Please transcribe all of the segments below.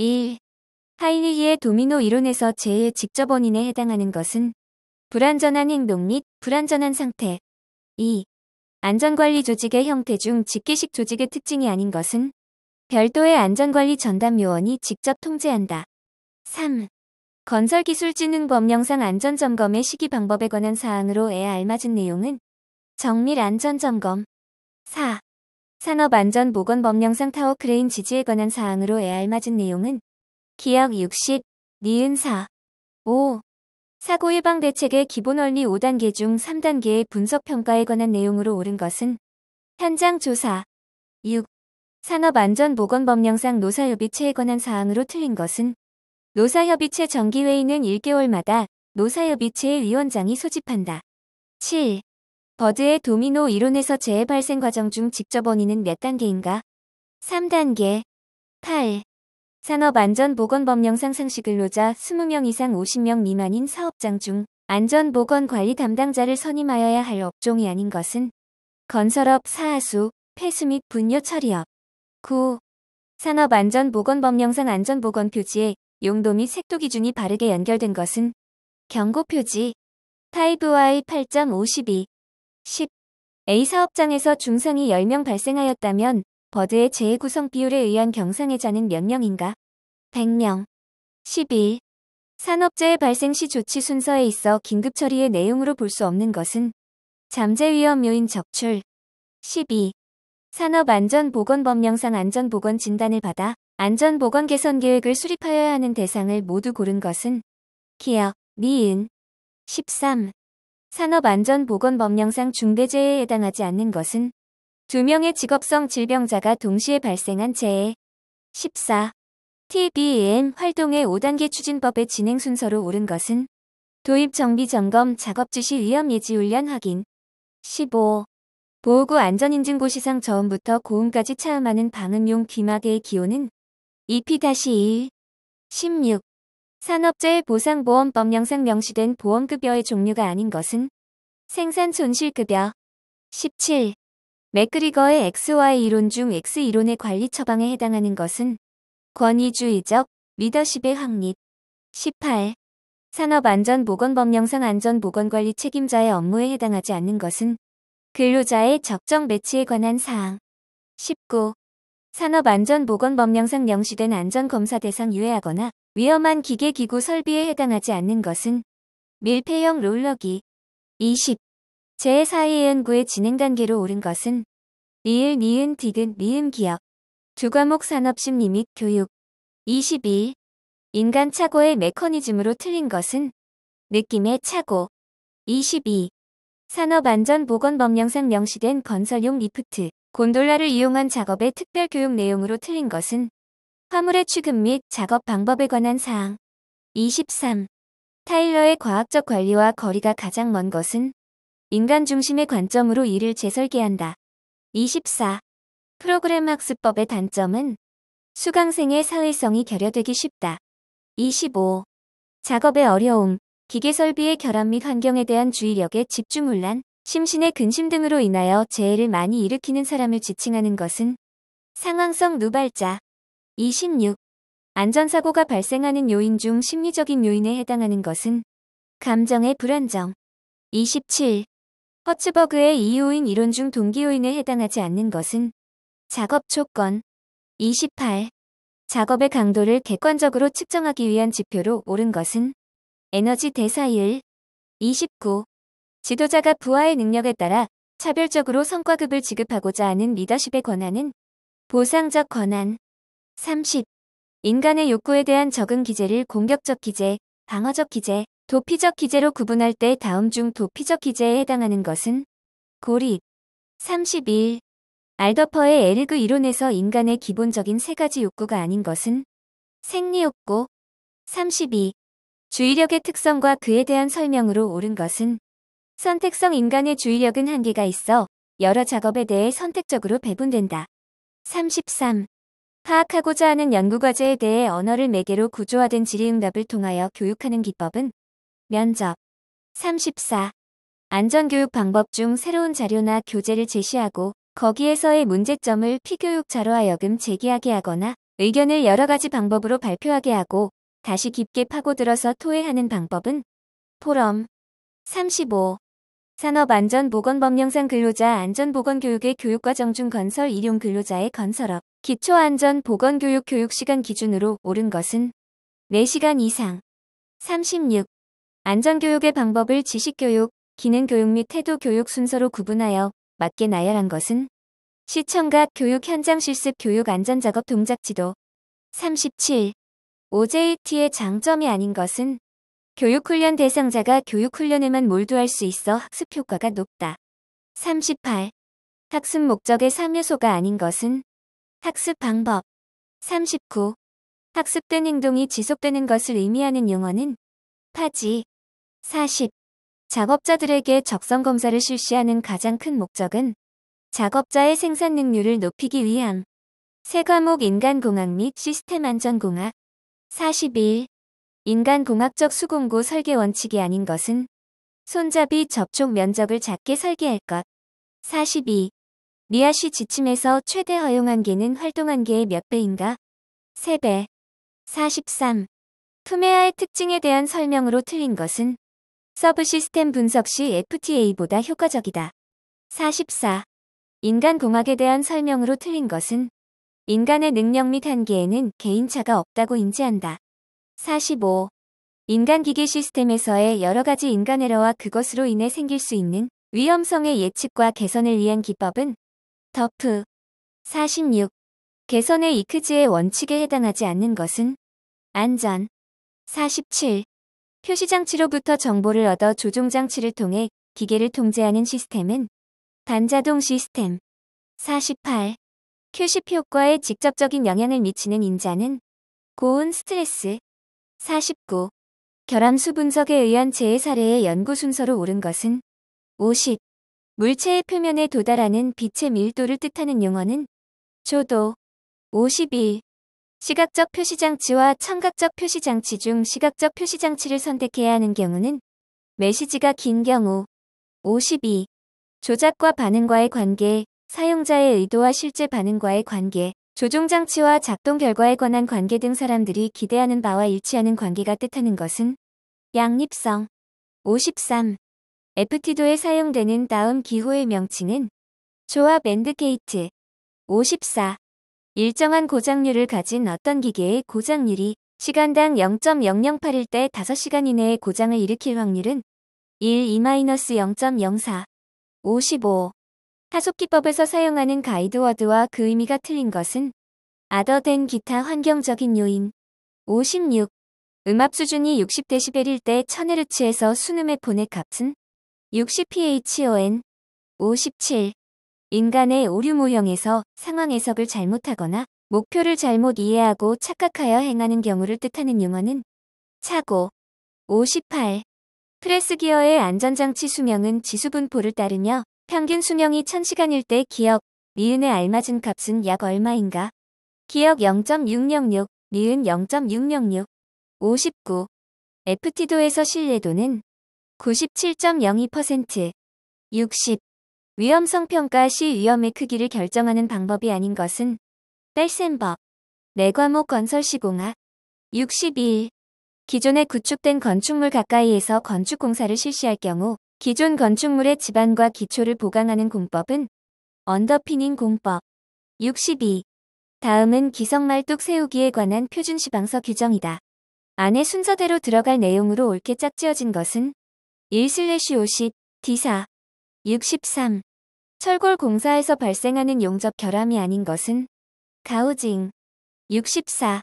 1. 하이리히의 도미노 이론에서 재해의 직접 원인에 해당하는 것은 불완전한 행동 및 불완전한 상태. 2. 안전관리 조직의 형태 중 직계식 조직의 특징이 아닌 것은 별도의 안전관리 전담 요원이 직접 통제한다. 3. 건설기술진흥법령상 안전점검의 시기 방법에 관한 사항으로에 알맞은 내용은 정밀 안전점검. 4. 산업안전보건법령상 타워크레인 지지에 관한 사항으로에 알맞은 내용은 기억 60, 니은 4. 5. 사고 예방 대책의 기본 원리 5단계 중 3단계의 분석평가에 관한 내용으로 옳은 것은 현장 조사. 6. 산업안전보건법령상 노사협의체에 관한 사항으로 틀린 것은 노사협의체 정기회의는 1개월마다 노사협의체의 위원장이 소집한다. 7. 버드의 도미노 이론에서 재해 발생 과정 중 직접 원인은 몇 단계인가? 3단계. 8. 산업안전보건법령상 상시근로자 20명 이상 50명 미만인 사업장 중 안전보건관리 담당자를 선임하여야 할 업종이 아닌 것은 건설업, 사하수, 폐수 및 분뇨 처리업. 9. 산업안전보건법령상 안전보건표지에 용도 및 색도 기준이 바르게 연결된 것은 경고표지. 타입 Y 8.52. 10. A 사업장에서 중상이 10명 발생하였다면 버드의 재해 구성 비율에 의한 경상해자는 몇 명인가? 100명. 11. 산업재해 발생 시 조치 순서에 있어 긴급 처리의 내용으로 볼 수 없는 것은 잠재 위험 요인 적출. 12. 산업안전보건법령상 안전보건 진단을 받아 안전보건 개선 계획을 수립하여야 하는 대상을 모두 고른 것은 기억, 니은. 13. 산업안전보건법령상 중대재해에 해당하지 않는 것은 2명의 직업성 질병자가 동시에 발생한 재해. 14. TBM 활동의 5단계 추진법의 진행 순서로 옳은 것은 도입 정비 점검 작업 지시 위험 예지 훈련 확인. 15. 보호구 안전인증고시상 저음부터 고음까지 차음하는 방음용 귀마개의 기호는 EP-1. 16. 산업재해 보상보험법령상 명시된 보험급여의 종류가 아닌 것은 생산 손실급여. 17. 맥그리거의 XY 이론 중 X 이론의 관리 처방에 해당하는 것은 권위주의적 리더십의 확립. 18. 산업안전보건법령상 안전보건관리 책임자의 업무에 해당하지 않는 것은 근로자의 적정 배치에 관한 사항. 19. 산업안전보건법령상 명시된 안전검사 대상 유예하거나 위험한 기계기구 설비에 해당하지 않는 것은 밀폐형 롤러기. 20. 제4의 연구의 진행 단계로 옳은 것은 리을, 니은, 디귿, 리음, 기억. 2과목 산업심리 및 교육. 21. 인간 착오의 메커니즘으로 틀린 것은 느낌의 착오. 22. 산업안전보건법령상 명시된 건설용 리프트, 곤돌라를 이용한 작업의 특별교육 내용으로 틀린 것은 화물의 취급 및 작업 방법에 관한 사항. 23. 타일러의 과학적 관리와 거리가 가장 먼 것은 인간 중심의 관점으로 일을 재설계한다. 24. 프로그램 학습법의 단점은 수강생의 사회성이 결여되기 쉽다. 25. 작업의 어려움, 기계설비의 결함 및 환경에 대한 주의력의 집중혼란, 심신의 근심 등으로 인하여 재해를 많이 일으키는 사람을 지칭하는 것은 상황성 누발자. 26. 안전사고가 발생하는 요인 중 심리적인 요인에 해당하는 것은 감정의 불안정. 27. 허츠버그의 이유인 이론 중 동기요인에 해당하지 않는 것은 작업 조건. 28. 작업의 강도를 객관적으로 측정하기 위한 지표로 옳은 것은 에너지 대사율. 29. 지도자가 부하의 능력에 따라 차별적으로 성과급을 지급하고자 하는 리더십의 권한은 보상적 권한. 30. 인간의 욕구에 대한 적응 기제를 공격적 기제, 방어적 기제, 도피적 기제로 구분할 때 다음 중 도피적 기제에 해당하는 것은 고립. 31. 알더퍼의 에르그 이론에서 인간의 기본적인 3가지 욕구가 아닌 것은 생리욕구. 32. 주의력의 특성과 그에 대한 설명으로 옳은 것은 선택성 인간의 주의력은 한계가 있어 여러 작업에 대해 선택적으로 배분된다. 33. 파악하고자 하는 연구과제에 대해 언어를 매개로 구조화된 질의응답을 통하여 교육하는 기법은 면접. 34. 안전교육 방법 중 새로운 자료나 교재를 제시하고 거기에서의 문제점을 피교육자로 하여금 제기하게 하거나 의견을 여러 가지 방법으로 발표하게 하고 다시 깊게 파고들어서 토해하는 방법은 포럼. 35. 산업안전보건법령상 근로자 안전보건교육의 교육과정 중 건설 일용 근로자의 건설업, 기초안전보건교육 교육시간 기준으로 옳은 것은 4시간 이상. 36. 안전교육의 방법을 지식교육, 기능교육 및 태도교육 순서로 구분하여 맞게 나열한 것은 시청각 교육 현장 실습 교육 안전작업 동작지도. 37. OJT의 장점이 아닌 것은 교육훈련 대상자가 교육훈련에만 몰두할 수 있어 학습효과가 높다. 38. 학습 목적의 3요소가 아닌 것은 학습 방법. 39. 학습된 행동이 지속되는 것을 의미하는 용어는 파지. 40. 작업자들에게 적성검사를 실시하는 가장 큰 목적은 작업자의 생산 능률을 높이기 위함. 세 과목 인간공학 및 시스템 안전공학. 41. 인간공학적 수공구 설계 원칙이 아닌 것은 손잡이 접촉 면적을 작게 설계할 것. 42. 리아시 지침에서 최대 허용 한계는 활동 한계의 몇 배인가? 3배. 43. 투메아의 특징에 대한 설명으로 틀린 것은 서브 시스템 분석 시 FTA보다 효과적이다. 44. 인간공학에 대한 설명으로 틀린 것은 인간의 능력 및 한계에는 개인차가 없다고 인지한다. 45. 인간기계 시스템에서의 여러 가지 인간 에러와 그것으로 인해 생길 수 있는 위험성의 예측과 개선을 위한 기법은 더프. 46. 개선의 이크즈의 원칙에 해당하지 않는 것은 안전. 47. 표시장치로부터 정보를 얻어 조종장치를 통해 기계를 통제하는 시스템은 반자동 시스템. 48. QCP 효과에 직접적인 영향을 미치는 인자는 고온 스트레스. 49. 결함수 분석에 의한 재해 사례의 연구 순서로 옳은 것은 50. 물체의 표면에 도달하는 빛의 밀도를 뜻하는 용어는 조도. 51. 시각적 표시장치와 청각적 표시장치 중 시각적 표시장치를 선택해야 하는 경우는 메시지가 긴 경우. 52. 조작과 반응과의 관계, 사용자의 의도와 실제 반응과의 관계, 조종장치와 작동 결과에 관한 관계 등 사람들이 기대하는 바와 일치하는 관계가 뜻하는 것은 양립성. 53. FT도에 사용되는 다음 기호의 명칭은 조합 앤드케이트. 54. 일정한 고장률을 가진 어떤 기계의 고장률이 시간당 0.008일 때 5시간 이내에 고장을 일으킬 확률은 1-0.04. 55. 하속기법에서 사용하는 가이드워드와 그 의미가 틀린 것은 other than 기타 환경적인 요인. 56. 음압 수준이 60dB일 때 1000Hz에서 순음의 폰의 값은 60phon. 57. 인간의 오류 모형에서 상황 해석을 잘못하거나 목표를 잘못 이해하고 착각하여 행하는 경우를 뜻하는 용어는 착오. 58. 프레스 기어의 안전장치 수명은 지수분포를 따르며 평균 수명이 1000시간일 때 기억, 니은에 알맞은 값은 약 얼마인가? 기억 0.606, 니은 0.606. 59. FT도에서 신뢰도는 97.02%. 60. 위험성 평가 시 위험의 크기를 결정하는 방법이 아닌 것은 뺄셈법. 4과목 건설시공학. 61. 기존에 구축된 건축물 가까이에서 건축공사를 실시할 경우 기존 건축물의 지반과 기초를 보강하는 공법은 언더피닝 공법. 62. 다음은 기성말뚝 세우기에 관한 표준시방서 규정이다. 안에 순서대로 들어갈 내용으로 옳게 짝지어진 것은 1/50, D4. 63. 철골 공사에서 발생하는 용접 결함이 아닌 것은 가우징. 64.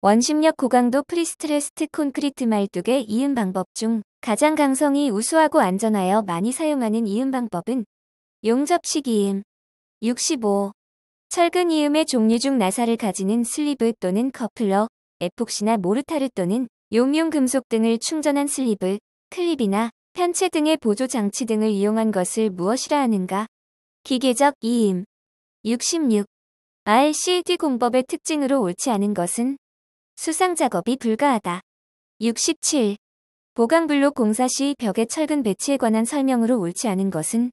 원심력 고강도 프리스트레스트 콘크리트 말뚝의 이음 방법 중 가장 강성이 우수하고 안전하여 많이 사용하는 이음 방법은 용접식 이음. 65. 철근 이음의 종류 중 나사를 가지는 슬리브 또는 커플러, 에폭시나 모르타르 또는 용융 금속 등을 충전한 슬리브, 클립이나 편체 등의 보조 장치 등을 이용한 것을 무엇이라 하는가? 기계적 이음. 66. RCD 공법의 특징으로 옳지 않은 것은 수상 작업이 불가하다. 67. 보강블록 공사 시 벽에 철근 배치에 관한 설명으로 옳지 않은 것은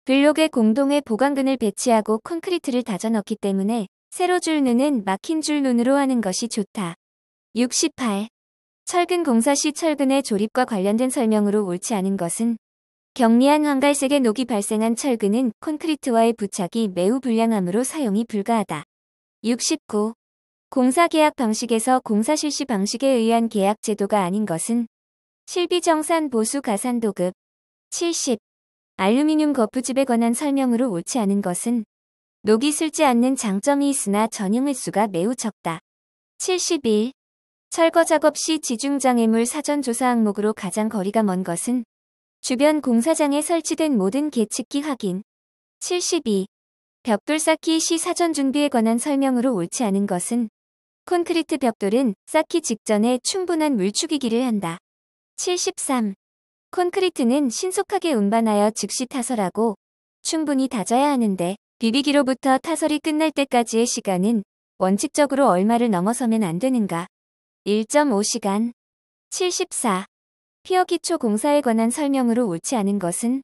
블록에 공동의 보강근을 배치하고 콘크리트를 다져 넣기 때문에 세로 줄눈은 막힌 줄눈으로 하는 것이 좋다. 68. 철근 공사 시 철근의 조립과 관련된 설명으로 옳지 않은 것은 경미한 황갈색의 녹이 발생한 철근은 콘크리트와의 부착이 매우 불량하므로 사용이 불가하다. 69. 공사 계약 방식에서 공사 실시 방식에 의한 계약 제도가 아닌 것은 실비정산 보수 가산 도급. 70. 알루미늄 거푸집에 관한 설명으로 옳지 않은 것은 녹이 슬지 않는 장점이 있으나 전용 횟수가 매우 적다. 71. 철거 작업 시 지중장애물 사전 조사 항목으로 가장 거리가 먼 것은 주변 공사장에 설치된 모든 계측기 확인. 72. 벽돌 쌓기 시 사전 준비에 관한 설명으로 옳지 않은 것은 콘크리트 벽돌은 쌓기 직전에 충분한 물축이기를 한다. 73. 콘크리트는 신속하게 운반하여 즉시 타설하고 충분히 다져야 하는데 비비기로부터 타설이 끝날 때까지의 시간은 원칙적으로 얼마를 넘어서면 안 되는가? 1.5시간. 74. 피어 기초 공사에 관한 설명으로 옳지 않은 것은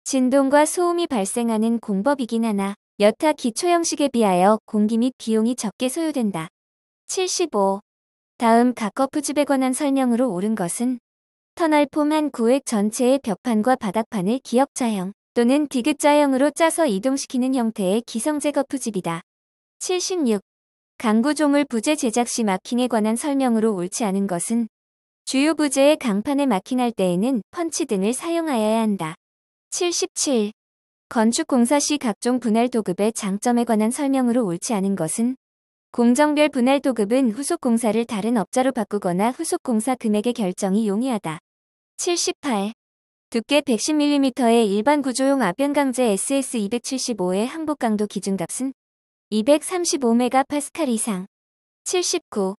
진동과 소음이 발생하는 공법이긴 하나 여타 기초 형식에 비하여 공기 및 비용이 적게 소요된다. 75. 다음 각 거푸집에 관한 설명으로 옳은 것은 터널폼 한 구획 전체의 벽판과 바닥판을 기역자형 또는 디귿자형으로 짜서 이동시키는 형태의 기성제 거푸집이다. 76. 강구 조물 부재 제작 시 마킹에 관한 설명으로 옳지 않은 것은 주요 부재의 강판에 마킹할 때에는 펀치 등을 사용하여야 한다. 77. 건축 공사 시 각종 분할 도급의 장점에 관한 설명으로 옳지 않은 것은 공정별 분할 도급은 후속 공사를 다른 업자로 바꾸거나 후속 공사 금액의 결정이 용이하다. 78. 두께 110mm의 일반 구조용 압연강제 SS275의 항복 강도 기준값은 235MPa 이상. 79.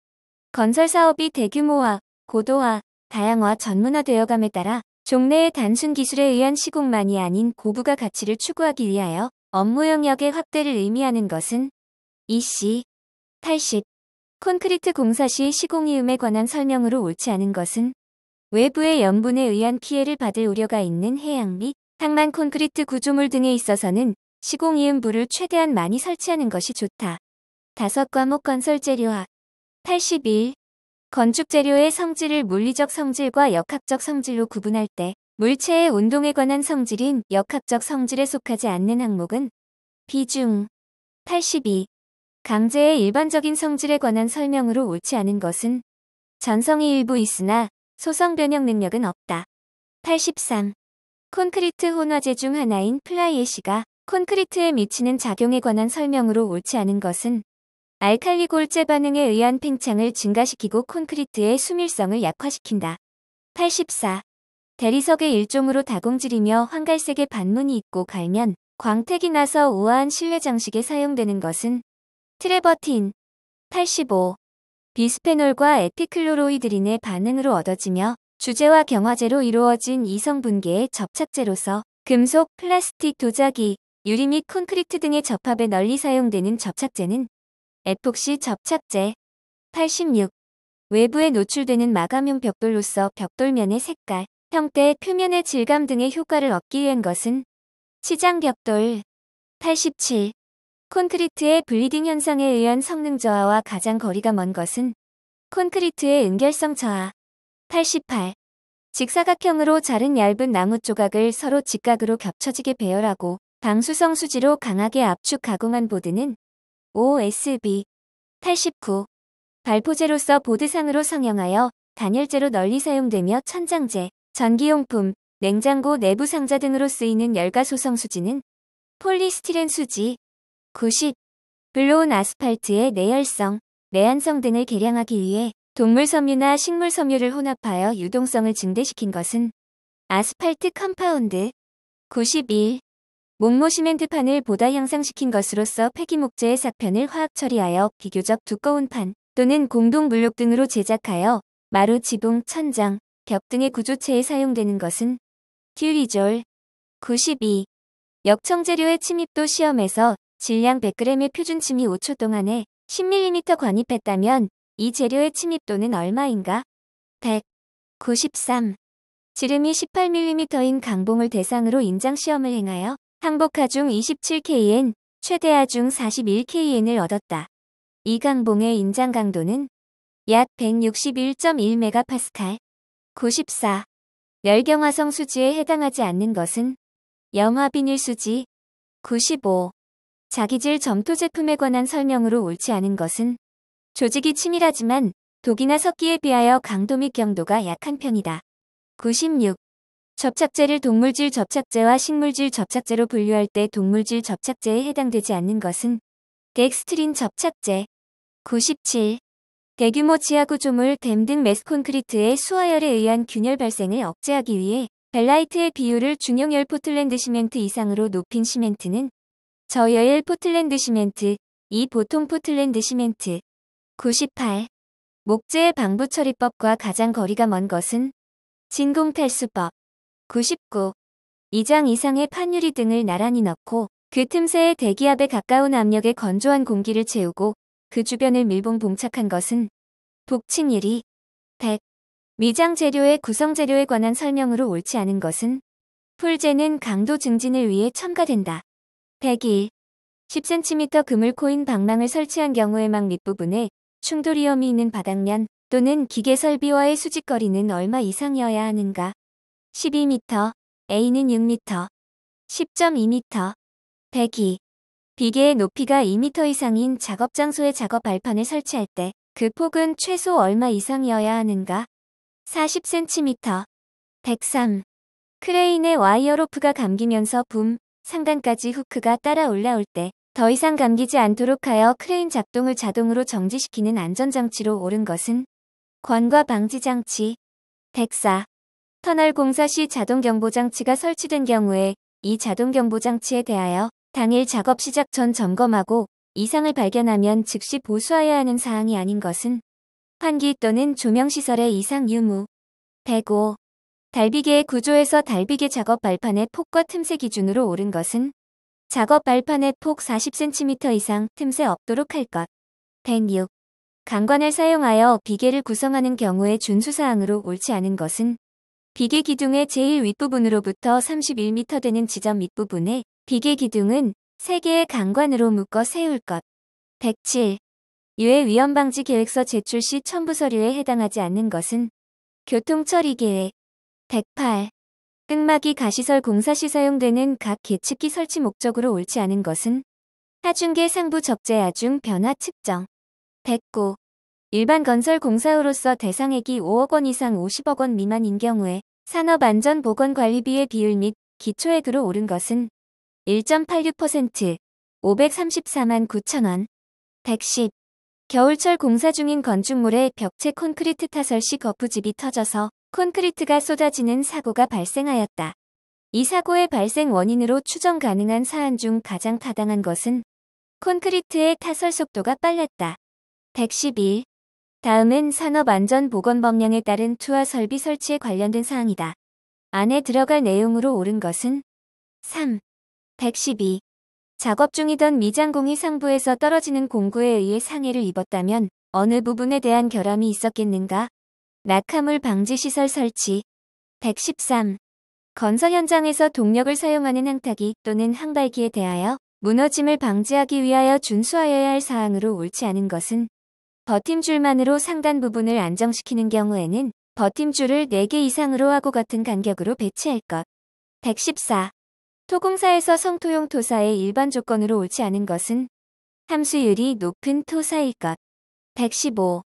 건설 사업이 대규모화, 고도화, 다양화 전문화되어감에 따라 종래의 단순 기술에 의한 시공만이 아닌 고부가 가치를 추구하기 위하여 업무 영역의 확대를 의미하는 것은 EC. 80. 콘크리트 공사 시 시공이음에 관한 설명으로 옳지 않은 것은 외부의 염분에 의한 피해를 받을 우려가 있는 해양 및 항만 콘크리트 구조물 등에 있어서는 시공이음부를 최대한 많이 설치하는 것이 좋다. 5. 과목 건설재료학. 81. 건축재료의 성질을 물리적 성질과 역학적 성질로 구분할 때 물체의 운동에 관한 성질인 역학적 성질에 속하지 않는 항목은 비중. 82. 강제의 일반적인 성질에 관한 설명으로 옳지 않은 것은 전성이 일부 있으나 소성 변형 능력은 없다. 83. 콘크리트 혼화재 중 하나인 플라이애쉬가 콘크리트에 미치는 작용에 관한 설명으로 옳지 않은 것은 알칼리 골재 반응에 의한 팽창을 증가시키고 콘크리트의 수밀성을 약화시킨다. 84. 대리석의 일종으로 다공질이며 황갈색의 반문이 있고 갈면 광택이 나서 우아한 실내 장식에 사용되는 것은 트레버틴. 85. 비스페놀과 에피클로로이드린의 반응으로 얻어지며 주재와 경화제로 이루어진 이성분계의 접착제로서 금속, 플라스틱, 도자기, 유리 및 콘크리트 등의 접합에 널리 사용되는 접착제는 에폭시 접착제. 86. 외부에 노출되는 마감용 벽돌로서 벽돌면의 색깔, 형태, 표면의 질감 등의 효과를 얻기 위한 것은 치장벽돌. 87. 콘크리트의 블리딩 현상에 의한 성능 저하와 가장 거리가 먼 것은 콘크리트의 은결성 저하. 88. 직사각형으로 자른 얇은 나무 조각을 서로 직각으로 겹쳐지게 배열하고 방수성 수지로 강하게 압축 가공한 보드는 OSB. 89. 발포제로서 보드상으로 성형하여 단열재로 널리 사용되며 천장재, 전기용품, 냉장고 내부 상자 등으로 쓰이는 열가소성 수지는 폴리스티렌 수지. 90. 블로운 아스팔트의 내열성, 내한성 등을 개량하기 위해 동물 섬유나 식물 섬유를 혼합하여 유동성을 증대시킨 것은 아스팔트 컴파운드. 91. 목모 시멘트판을 보다 향상시킨 것으로서 폐기목재의 삭편을 화학 처리하여 비교적 두꺼운 판 또는 공동 물욕 등으로 제작하여 마루, 지붕, 천장, 벽 등의 구조체에 사용되는 것은 듀리졸. 92. 역청재료의 침입도 시험에서 질량 100g의 표준 침입 5초 동안에 10mm 관입했다면 이 재료의 침입도는 얼마인가? 100. 93. 지름이 18mm인 강봉을 대상으로 인장 시험을 행하여 항복 하중 27Kn 최대 하중 41kN을 얻었다. 이 강봉의 인장 강도는 약 161.1MPa. 94. 열경화성 수지에 해당하지 않는 것은 염화비닐 수지. 95. 자기질 점토 제품에 관한 설명으로 옳지 않은 것은 조직이 치밀하지만 독이나 석기에 비하여 강도 및 경도가 약한 편이다. 96. 접착제를 동물질 접착제와 식물질 접착제로 분류할 때 동물질 접착제에 해당되지 않는 것은 덱스트린 접착제. 97. 대규모 지하 구조물, 댐 등 매스콘크리트의 수화열에 의한 균열 발생을 억제하기 위해 벨라이트의 비율을 중용열 포틀랜드 시멘트 이상으로 높인 시멘트는 저여열 포틀랜드 시멘트, 이 보통 포틀랜드 시멘트. 98. 목재의 방부 처리법과 가장 거리가 먼 것은 진공탈수법. 99. 2장 이상의 판유리 등을 나란히 넣고 그 틈새에 대기압에 가까운 압력의 건조한 공기를 채우고 그 주변을 밀봉 봉착한 것은 복층유리. 100. 미장 재료의 구성 재료에 관한 설명으로 옳지 않은 것은 풀재는 강도 증진을 위해 첨가된다. 101. 10cm 그물 코인 방망을 설치한 경우의 망 밑부분에 충돌 위험이 있는 바닥면 또는 기계 설비와의 수직거리는 얼마 이상이어야 하는가? 12m, A는 6m, 10.2m. 102. 비계의 높이가 2m 이상인 작업 장소에 작업 발판을 설치할 때 그 폭은 최소 얼마 이상이어야 하는가? 40cm. 103. 크레인의 와이어 로프가 감기면서 붐, 상단까지 후크가 따라 올라올 때 더 이상 감기지 않도록 하여 크레인 작동을 자동으로 정지시키는 안전장치로 옳은 것은 관과 방지장치. 104. 터널 공사 시 자동경보장치가 설치된 경우에 이 자동경보장치에 대하여 당일 작업 시작 전 점검하고 이상을 발견하면 즉시 보수하여야 하는 사항이 아닌 것은 환기 또는 조명시설의 이상 유무. 105. 달비계의 구조에서 달비계 작업 발판의 폭과 틈새 기준으로 옳은 것은 작업 발판의 폭 40cm 이상 틈새 없도록 할 것. 106. 강관을 사용하여 비계를 구성하는 경우의 준수사항으로 옳지 않은 것은 비계 기둥의 제일 윗부분으로부터 31m 되는 지점 밑부분에 비계 기둥은 3개의 강관으로 묶어 세울 것. 107. 유해 위험 방지 계획서 제출 시 첨부 서류에 해당하지 않는 것은 교통처리 계획. 108. 끈막이 가시설 공사 시 사용되는 각 계측기 설치 목적으로 옳지 않은 것은 하중계 상부 적재 하중 변화 측정. 109. 일반 건설 공사로서 대상액이 5억 원 이상 50억 원 미만인 경우에 산업안전보건관리비의 비율 및 기초액으로 옳은 것은 1.86%, 534만 9천 원. 110. 겨울철 공사 중인 건축물에 벽체 콘크리트 타설 시 거푸집이 터져서 콘크리트가 쏟아지는 사고가 발생하였다. 이 사고의 발생 원인으로 추정 가능한 사안 중 가장 타당한 것은 콘크리트의 타설 속도가 빨랐다. 111. 다음은 산업안전보건법령에 따른 투하 설비 설치에 관련된 사항이다. 안에 들어갈 내용으로 옳은 것은 3. 112. 작업 중이던 미장공이 상부에서 떨어지는 공구에 의해 상해를 입었다면 어느 부분에 대한 결함이 있었겠는가? 낙하물 방지 시설 설치. 113. 건설 현장에서 동력을 사용하는 항타기 또는 항발기에 대하여 무너짐을 방지하기 위하여 준수하여야 할 사항으로 옳지 않은 것은 버팀줄만으로 상단 부분을 안정시키는 경우에는 버팀줄을 4개 이상으로 하고 같은 간격으로 배치할 것. 114. 토공사에서 성토용 토사의 일반 조건으로 옳지 않은 것은 함수율이 높은 토사일 것. 115.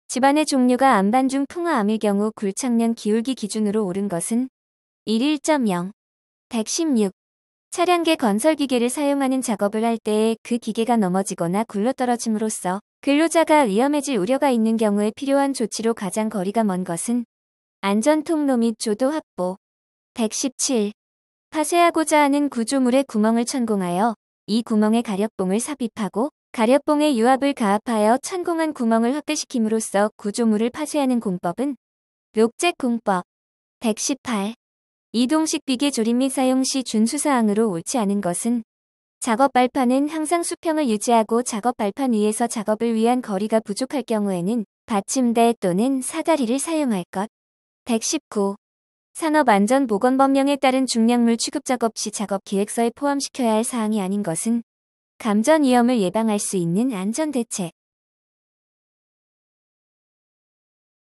집안의 종류가 안반중 풍화암일 경우 굴착면 기울기 기준으로 옳은 것은 1.0. 116. 차량계 건설기계를 사용하는 작업을 할 때에 그 기계가 넘어지거나 굴러떨어짐으로써 근로자가 위험해질 우려가 있는 경우에 필요한 조치로 가장 거리가 먼 것은 안전통로 및 조도 확보. 117. 파쇄하고자 하는 구조물에 구멍을 천공하여 이 구멍에 가력봉을 삽입하고 가력봉에 유압을 가압하여 천공한 구멍을 확대시킴으로써 구조물을 파쇄하는 공법은 록잭 공법. 118. 이동식 비계 조립 및 사용 시 준수사항으로 옳지 않은 것은 작업 발판은 항상 수평을 유지하고 작업 발판 위에서 작업을 위한 거리가 부족할 경우에는 받침대 또는 사다리를 사용할 것. 119. 산업안전보건법령에 따른 중량물 취급 작업 시 작업 기획서에 포함시켜야 할 사항이 아닌 것은 감전 위험을 예방할 수 있는 안전 대책.